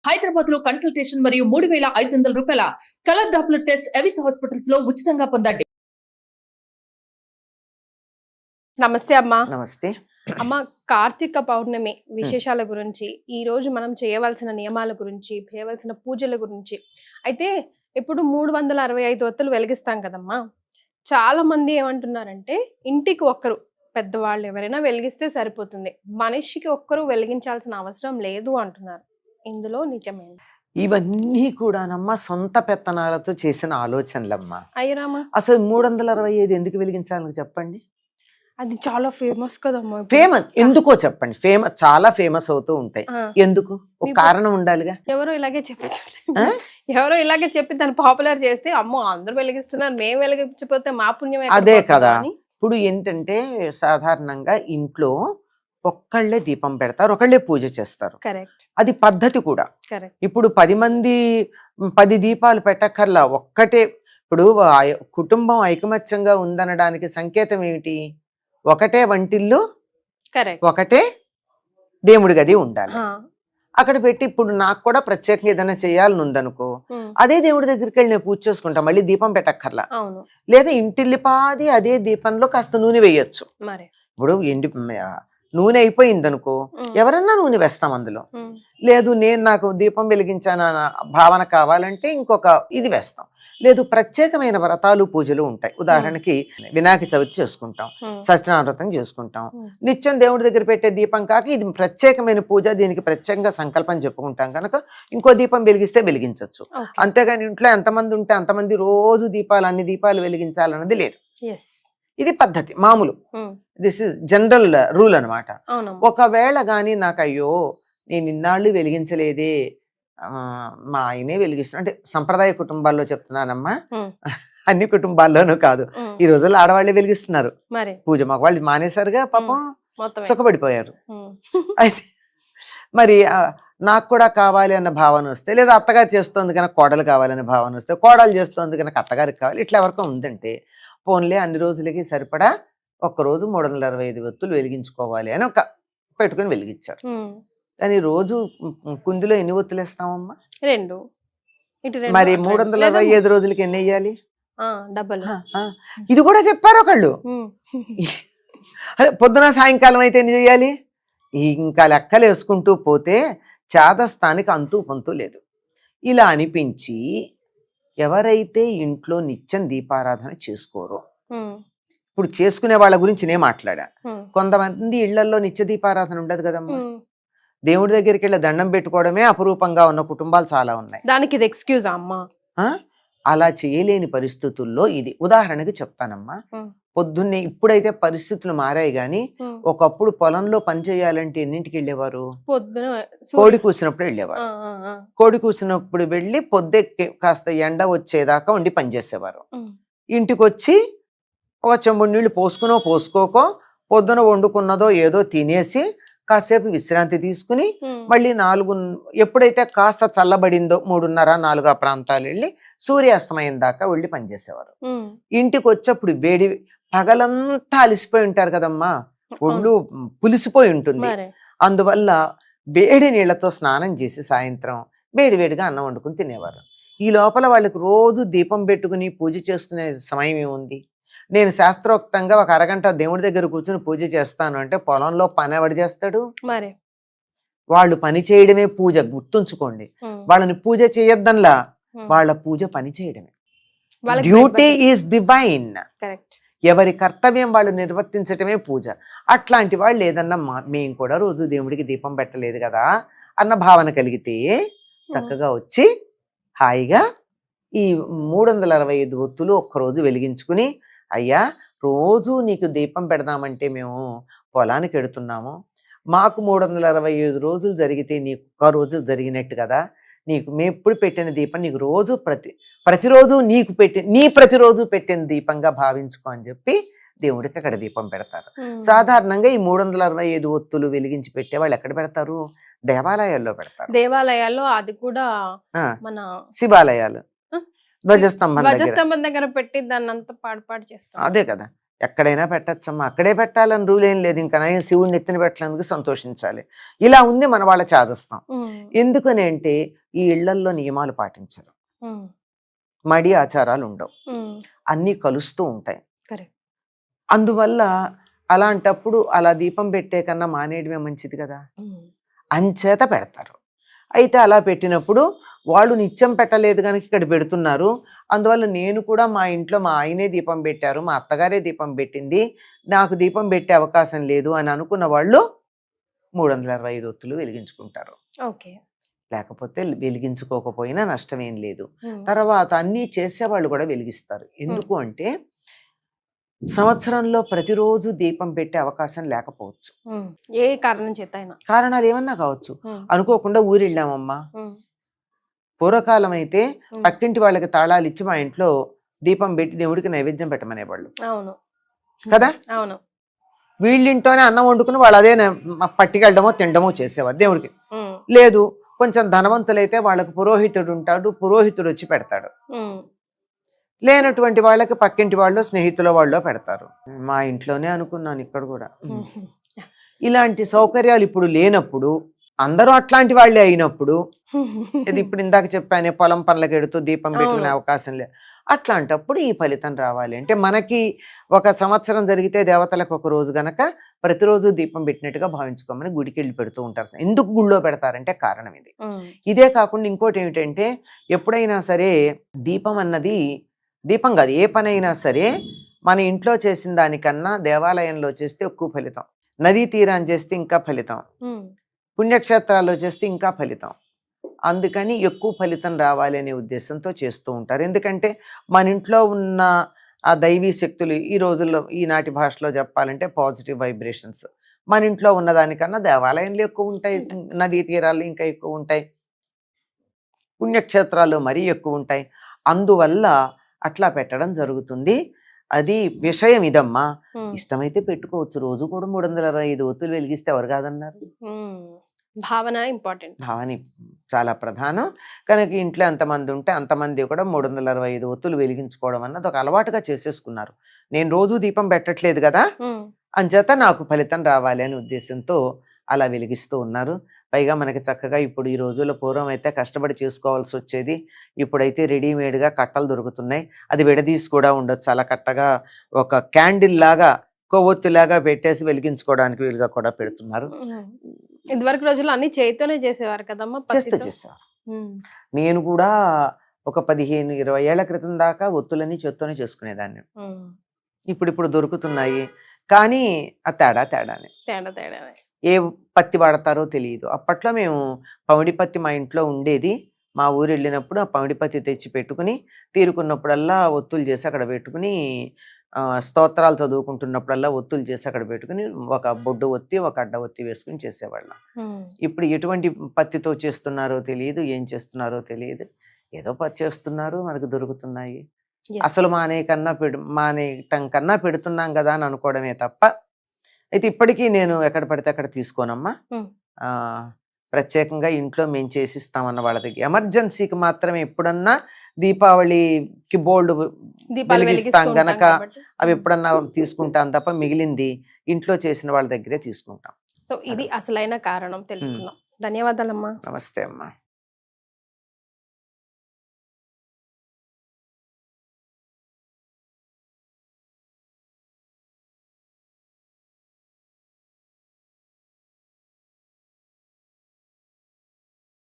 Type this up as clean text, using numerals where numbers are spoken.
హైదరాబాద్ లో కన్సల్టేషన్ మరియు 3,500 రూపాయల colour Doppler test Avis hospitals లో ఉచితంగా పొందండి. నమస్తే అమ్మా. నమస్తే అమ్మ, కార్తీక పౌర్ణమి విశేషాల గురించి, ఈ రోజు మనం చేయవలసిన నియమాల గురించి, చేయవలసిన పూజల గురించి అయితే ఇప్పుడు 365 ఒత్తులు వెలిగిస్తాం కదమ్మా. చాలా మంది ఏమంటున్నారంటే ఇంటికి ఒక్కరు పెద్దవాళ్ళు ఎవరైనా వెలిగిస్తే సరిపోతుంది, మనిషికి ఒక్కరు వెలిగించాల్సిన అవసరం లేదు అంటున్నారు. ఇందులో నిజమేనా? ఇవన్నీ కూడానమ్మా సొంత పెత్తనాలతో చేసిన ఆలోచనలమ్మా. అయ్యరామా, అసలు 365 ఎందుకు వెలిగించాలని చెప్పండి. అది చాలా ఫేమస్ కదమ్మా. ఫేమస్ ఎందుకో చెప్పండి. చాలా ఫేమస్ అవుతూ ఉంటాయి. ఎందుకు? ఒక కారణం ఉండాలిగా. ఎవరో ఇలాగే చెప్పి దాన్ని పాపులర్ చేస్తే అమ్మో అందరూ వెలిగిస్తున్నారు, మేము వెలిగించకపోతే మా పుణ్యం అదే కదా. ఇప్పుడు ఏంటంటే సాధారణంగా ఇంట్లో ఒక్కళ్ళే దీపం పెడతారు, ఒకళ్ళే పూజ చేస్తారు. కరెక్ట్, అది పద్ధతి కూడా. కరెక్ట్. ఇప్పుడు 10 మంది 10 దీపాలు పెట్టక్కర్లా, ఒక్కటే. ఇప్పుడు కుటుంబం ఐకమత్యంగా ఉందనడానికి సంకేతం ఏమిటి? ఒకటే వంటిల్లు, ఒకటే దేవుడి గది ఉండాలి. అక్కడ పెట్టి ఇప్పుడు నాకు కూడా ప్రత్యేకంగా ఏదైనా చేయాలని ఉందనుకో, అదే దేవుడి దగ్గరికి వెళ్ళి నేను పూజ చేసుకుంటా, మళ్ళీ దీపం పెట్టక్కర్లా. లేదా ఇంటిల్లిపాది అదే దీపంలో కాస్త నూనె వేయొచ్చు. ఇప్పుడు నూనె అయిపోయింది అనుకో, ఎవరన్నా నూనె వేస్తాం అందులో. లేదు నాకు దీపం వెలిగించాను భావన కావాలంటే ఇంకొక ఇది వేస్తాం. లేదు ప్రత్యేకమైన వ్రతాలు పూజలు ఉంటాయి. ఉదాహరణకి వినాయక చవితి చేసుకుంటాం, సత్యనారాయణ వ్రతం చేసుకుంటాం. నిత్యం దేవుడి దగ్గర పెట్టే దీపం కాక ఇది ప్రత్యేకమైన పూజ, దీనికి ప్రత్యేకంగా సంకల్పం చెప్పుకుంటాం కనుక ఇంకో దీపం వెలిగిస్తే వెలిగించవచ్చు. అంతేగాని ఇంట్లో ఎంతమంది ఉంటే అంతమంది రోజు దీపాలు అన్ని దీపాలు వెలిగించాలన్నది లేదు. ఇది పద్ధతి మామూలు. దిస్ ఇస్ జనరల్ రూల్ అనమాట. ఒకవేళ గాని నాకు అయ్యో నేను ఇన్నాళ్ళు వెలిగించలేదే, మా ఆయనే వెలిగిస్తున్నా అంటే సంప్రదాయ కుటుంబాల్లో చెప్తున్నానమ్మా, అన్ని కుటుంబాల్లోనూ కాదు. ఈ రోజుల్లో ఆడవాళ్లే వెలిగిస్తున్నారు పూజ, మగవాళ్ళు మానేశారుగా, పాపం సుఖపడిపోయారు. అయితే మరి నాకు కూడా కావాలి అన్న భావన వస్తే, లేదా అత్తగారు చేస్తోంది కనుక కోడలు కావాలనే భావన వస్తే, కోడలు చేస్తోంది కనుక అత్తగారికి కావాలి, ఇట్లా ఎవరికో ఉందంటే పోన్లే అన్ని రోజులకి సరిపడా ఒక్కరోజు 365 ఒత్తులు వెలిగించుకోవాలి అని ఒక పెట్టుకుని వెలిగించారు. కానీ రోజు కుందిలో ఎన్ని ఒత్తులు వేస్తామమ్మా? 2. మరి 365 రోజులకి ఎన్ని వేయాలి? ఇది కూడా చెప్పారు ఒకళ్ళు. పొద్దున సాయంకాలం అయితే ఎన్ని చేయాలి? ఇంకా లెక్కలు వేసుకుంటూ పోతే చాదస్తానికి అంతూ పొంతూ లేదు. ఇలా అనిపించి ఎవరైతే ఇంట్లో నిత్యం దీపారాధన చేసుకోరో, ఇప్పుడు చేసుకునే వాళ్ళ గురించి నేను మాట్లాడా. కొంతమంది ఇళ్లలో నిత్య దీపారాధన ఉండదు కదమ్మా. దేవుడి దగ్గరికి వెళ్ళి దండం పెట్టుకోవడమే అపురూపంగా ఉన్న కుటుంబాలు చాలా ఉన్నాయి. దానికి ఇది ఎక్స్క్యూజ్ అమ్మా. అలా చేయలేని పరిస్థితుల్లో ఇది ఉదాహరణకి చెప్తానమ్మా. పొద్దున్నే, ఇప్పుడైతే పరిస్థితులు మారాయి గాని ఒకప్పుడు పొలంలో పని చేయాలంటే ఎన్నింటికి వెళ్ళేవారు? కోడి కూసినప్పుడు వెళ్ళేవారు. కోడి కూసినప్పుడు వెళ్ళి పొద్దెక్కి కాస్త ఎండ వచ్చేదాకా ఉండి పనిచేసేవారు. ఇంటికి వచ్చి ఒక చెంబు నీళ్లు పోసుకోకో పొద్దున వండుకున్నదో ఏదో తినేసి కాసేపు విశ్రాంతి తీసుకుని మళ్ళీ 4 ఎప్పుడైతే కాస్త చల్లబడిందో 3:30-4 ఆ ప్రాంతాలు వెళ్ళి సూర్యాస్తమయం దాకా వెళ్ళి పనిచేసేవారు. ఇంటికి వచ్చేప్పుడు వేడి, పగలంతా అలిసిపోయి ఉంటారు కదమ్మా, ఒళ్ళు పులిసిపోయి ఉంటుంది. అందువల్ల వేడి నీళ్లతో స్నానం చేసి సాయంత్రం వేడివేడిగా అన్నం వండుకుని తినేవారు. ఈ లోపల వాళ్ళకి రోజు దీపం పెట్టుకుని పూజ చేసుకునే సమయం ఏముంది? నేను శాస్త్రోక్తంగా ఒక అరగంట దేవుడి దగ్గర కూర్చుని పూజ చేస్తాను అంటే పొలంలో పని ఎవడు చేస్తాడు? వాళ్ళు పని చేయడమే పూజ, గుర్తుంచుకోండి. వాళ్ళని పూజ చేయొద్దన్లా, వాళ్ళ పూజ పని చేయడమే. Duty is divine. ఎవరి కర్తవ్యం వాళ్ళు నిర్వర్తించటమే పూజ. అట్లాంటి వాళ్ళు ఏదన్నా మేము కూడా రోజు దేవుడికి దీపం పెట్టలేదు కదా అన్న భావన కలిగితే చక్కగా వచ్చి హాయిగా ఈ 365 ఒత్తులు ఒక్కరోజు వెలిగించుకుని, అయ్యా రోజు నీకు దీపం పెడదామంటే మేము పొలానికి వెడుతున్నాము, మాకు 365 రోజులు జరిగితే నీకు ఒక్క రోజు జరిగినట్టు కదా, నీకు మేము ఎప్పుడు పెట్టిన దీపం నీకు రోజు ప్రతిరోజు నీకు ప్రతిరోజు పెట్టిన దీపంగా భావించుకో అని చెప్పి దేవుడికి అక్కడ దీపం పెడతారు. సాధారణంగా ఈ 365 ఒత్తులు వెలిగించి పెట్టే వాళ్ళు ఎక్కడ పెడతారు? దేవాలయాల్లో పెడతారు. దేవాలయాల్లో, అది కూడా మన శివాలయాలు ధ్వజస్తంభం దగ్గర పెట్టి దాన్ని అంతా పాడు చేస్తారు. అదే కదా. ఎక్కడైనా పెట్టచ్చమ్మా, అక్కడే పెట్టాలని రూల్ ఏం లేదు. ఇంకా నయం శివుడిని ఎత్తిన పెట్టడానికి సంతోషించాలి. ఇలా ఉంది మన వాళ్ళ చాదస్తం. ఎందుకని అంటే ఈ ఇళ్లల్లో నియమాలు పాటించరు, మడి ఆచారాలు ఉండవు, అన్నీ కలుస్తూ ఉంటాయి. అందువల్ల అలాంటప్పుడు అలా దీపం పెట్టే కన్నా మానేయడమే మంచిది కదా, అంచేత పెడతారు. అయితే అలా పెట్టినప్పుడు వాళ్ళు నిత్యం పెట్టలేదు కనుక ఇక్కడ పెడుతున్నారు. అందువల్ల నేను కూడా మా ఇంట్లో మా ఆయనే దీపం పెట్టారు, మా అత్తగారే దీపం పెట్టింది, నాకు దీపం పెట్టే అవకాశం లేదు అని అనుకున్న వాళ్ళు 365 ఒత్తులు వెలిగించుకుంటారు. ఓకే, లేకపోతే వెలిగించుకోకపోయినా నష్టమేం లేదు. తర్వాత అన్నీ చేసేవాళ్ళు కూడా వెలిగిస్తారు. ఎందుకు అంటే సంవత్సరంలో ప్రతిరోజు దీపం పెట్టే అవకాశం లేకపోవచ్చు, ఏ కారణం చేత అయినా, కారణాలు ఏమన్నా కావచ్చు. అనుకోకుండా ఊరెళ్ళామమ్మా, పూర్వకాలం అయితే పక్కింటి వాళ్ళకి తాళాలు ఇచ్చి మా ఇంట్లో దీపం పెట్టి దేవుడికి నైవేద్యం పెట్టమనేవాళ్ళు. అవును కదా, అవును. వీళ్ళింటోనే అన్నం వండుకుని వాళ్ళు అదే పట్టుకెళ్ళడమో తినడమో చేసేవారు దేవుడికి. లేదు, కొంచెం ధనవంతులైతే వాళ్ళకు పురోహితుడు ఉంటాడు, పురోహితుడు వచ్చి పెడతాడు. లేనటువంటి వాళ్ళకి పక్కింటి వాళ్ళు స్నేహితుల వాళ్ళు పెడతారు. మా ఇంట్లోనే అనుకున్నాను ఇక్కడ కూడా. ఇలాంటి సౌకర్యాలు ఇప్పుడు లేనప్పుడు, అందరూ అట్లాంటి వాళ్ళే అయినప్పుడు, ఇది ఇప్పుడు ఇందాక చెప్పానే పొలం పనులకు ఎడుతూ దీపం పెట్టుకునే అవకాశం లేదు. అట్లాంటప్పుడు ఈ ఫలితం రావాలి అంటే మనకి ఒక సంవత్సరం జరిగితే దేవతలకు ఒక రోజు గనక ప్రతిరోజు దీపం పెట్టినట్టుగా భావించుకోమని గుడికి వెళ్ళి పెడుతూ ఉంటారు. ఎందుకు గుళ్ళో పెడతారంటే కారణం ఇది. ఇదే కాకుండా ఇంకోటి ఏమిటంటే ఎప్పుడైనా సరే దీపం అన్నది, దీపం కాదు ఏ పనైనా సరే మన ఇంట్లో చేసిన దానికన్నా దేవాలయంలో చేస్తే ఎక్కువ ఫలితం, నదీ తీరాన్ని చేస్తే ఇంకా ఫలితం, పుణ్యక్షేత్రాల్లో చేస్తే ఇంకా ఫలితం. అందుకని ఎక్కువ ఫలితం రావాలి అనే ఉద్దేశంతో చేస్తూ ఉంటారు. ఎందుకంటే మన ఇంట్లో ఉన్న ఆ దైవీ శక్తులు ఈ రోజుల్లో, ఈనాటి భాషలో చెప్పాలంటే పాజిటివ్ వైబ్రేషన్స్ మన ఇంట్లో ఉన్నదానికన్నా దేవాలయంలో ఎక్కువ ఉంటాయి, నదీ తీరాల్లో ఇంకా ఎక్కువ ఉంటాయి, పుణ్యక్షేత్రాల్లో మరీ ఎక్కువ ఉంటాయి. అందువల్ల అట్లా పెట్టడం జరుగుతుంది. అది విషయం ఇదమ్మా. ఇష్టమైతే పెట్టుకోవచ్చు, రోజు కూడా 365 ఒత్తులు వెలిగిస్తే ఎవరు కాదన్నారు. భావన ఇంపార్టెంట్, భావన చాలా ప్రధానం. కనుక ఇంట్లో ఎంతమంది ఉంటే అంతమంది కూడా 365 ఒత్తులు వెలిగించుకోవడం అన్నది ఒక అలవాటుగా చేసేసుకున్నారు. నేను రోజు దీపం పెట్టట్లేదు కదా, అంచేత నాకు ఫలితం రావాలి అనే ఉద్దేశంతో అలా వెలిగిస్తూ ఉన్నారు. పైగా మనకి చక్కగా ఇప్పుడు ఈ రోజుల్లో, పూర్వం అయితే కష్టపడి చేసుకోవాల్సి వచ్చేది, ఇప్పుడైతే రెడీమేడ్గా కట్టలు దొరుకుతున్నాయి. అది విడదీసి కూడా ఉండొచ్చు, అలా కట్టగా ఒక క్యాండిల్ లాగా కొవ్వొత్తిలాగా పెట్టేసి వెలిగించుకోవడానికి వీలుగా కూడా పెడుతున్నారు. ఇదివరకు రోజుల్లో అన్ని చేతితోనే చేసేవారు కదమ్మా, చేసేవారు. నేను కూడా ఒక 15-20 ఏళ్ల క్రితం దాకా ఒత్తులన్నీ చేత్తోనే చేసుకునేదాన్ని. ఇప్పుడు దొరుకుతున్నాయి, కానీ ఆ తేడానే. ఏ పత్తి వాడతారో తెలియదు. అప్పట్లో మేము పమిడి పత్తి మా ఇంట్లో ఉండేది. మా ఊరు వెళ్ళినప్పుడు ఆ పమిడి పత్తి తెచ్చి పెట్టుకుని, తీరుకున్నప్పుడల్లా ఒత్తులు చేసి అక్కడ పెట్టుకుని, స్తోత్రాలు చదువుకుంటున్నప్పుడల్లా ఒత్తులు చేసి అక్కడ పెట్టుకుని, ఒక బొడ్డు ఒత్తి ఒక అడ్డ ఒత్తి వేసుకుని చేసేవాళ్ళం. ఇప్పుడు ఎటువంటి పత్తితో చేస్తున్నారో తెలియదు, ఏం చేస్తున్నారో తెలియదు. ఏదో పత్తి చేస్తున్నారు, మనకు దొరుకుతున్నాయి. అసలు మానేయటం కన్నా పెడుతున్నాం కదా అని అనుకోవడమే తప్ప. అయితే ఇప్పటికీ నేను ఎక్కడ పడితే అక్కడ తీసుకోనమ్మా. ప్రత్యేకంగా ఇంట్లో మేము చేసిస్తామన్న వాళ్ళ దగ్గర ఎమర్జెన్సీకి మాత్రమే ఎప్పుడన్నా దీపావళికి బోల్డ్ వెలిగిస్తాం గనక అవి ఎప్పుడన్నా తీసుకుంటాం తప్ప మిగిలింది ఇంట్లో చేసిన వాళ్ళ దగ్గరే తీసుకుంటాం. సో ఇది అసలైన కారణం తెలుసుకున్నాం. ధన్యవాదాలమ్మా. నమస్తే అమ్మా.